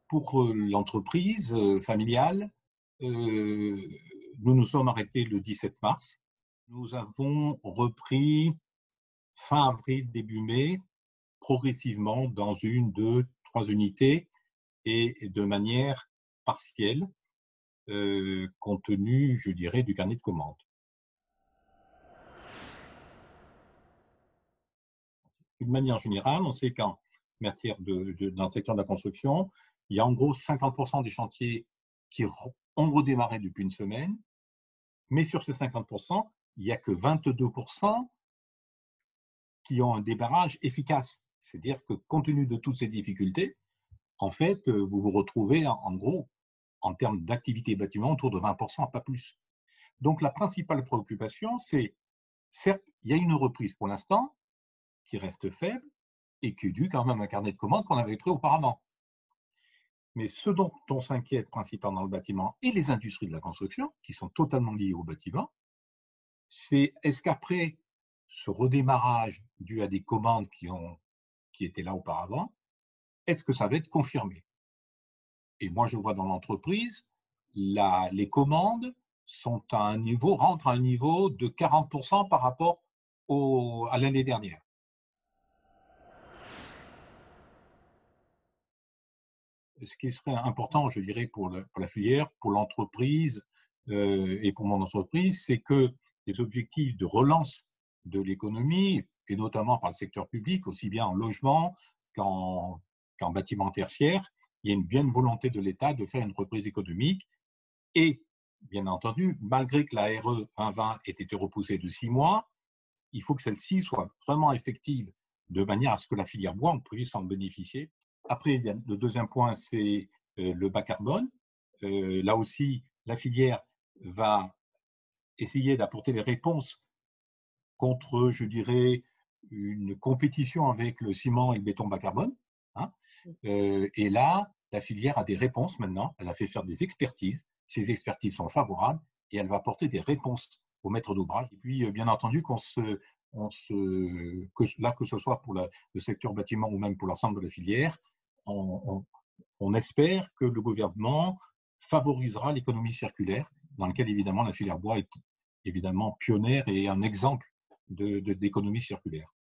pour l'entreprise familiale, nous nous sommes arrêtés le 17 mars. Nous avons repris fin avril, début mai, progressivement dans 1, 2, 3 unités et de manière partielle, compte tenu, je dirais, du carnet de commandes. D'une manière générale, on sait qu'en matière dans le secteur de la construction, il y a en gros 50% des chantiers qui ont redémarré depuis une semaine, mais sur ces 50%, il n'y a que 22% qui ont un démarrage efficace. C'est-à-dire que compte tenu de toutes ces difficultés, en fait, vous vous retrouvez en gros, en termes d'activité bâtiment, autour de 20%, pas plus. Donc la principale préoccupation, c'est, certes, il y a une reprise pour l'instant, qui reste faible, et qui est due quand même à un carnet de commandes qu'on avait pris auparavant. Mais ce dont on s'inquiète principalement dans le bâtiment et les industries de la construction, qui sont totalement liées au bâtiment, c'est est-ce qu'après ce redémarrage dû à des commandes qui étaient là auparavant, est-ce que ça va être confirmé? Et moi, je vois dans l'entreprise, les commandes rentrent à un niveau de 40% par rapport à l'année dernière. Ce qui serait important, je dirais, pour la filière, pour l'entreprise et pour mon entreprise, c'est que les objectifs de relance de l'économie, et notamment par le secteur public, aussi bien en logement qu'en bâtiment tertiaire, il y a une bien volonté de l'État de faire une reprise économique. Et, bien entendu, malgré que la RE 2020 ait été repoussée de 6 mois, il faut que celle-ci soit vraiment effective de manière à ce que la filière bois puisse en bénéficier. Après, le deuxième point, c'est le bas carbone. Là aussi, la filière va essayer d'apporter des réponses contre, je dirais, une compétition avec le ciment et le béton bas carbone. Hein. Et là, la filière a des réponses maintenant. Elle a fait faire des expertises. Ces expertises sont favorables et elle va apporter des réponses aux maîtres d'ouvrage. Et puis, bien entendu, que ce soit pour le secteur bâtiment ou même pour l'ensemble de la filière, on espère que le gouvernement favorisera l'économie circulaire, dans laquelle évidemment la filière bois est évidemment pionnière et un exemple d'économie circulaire.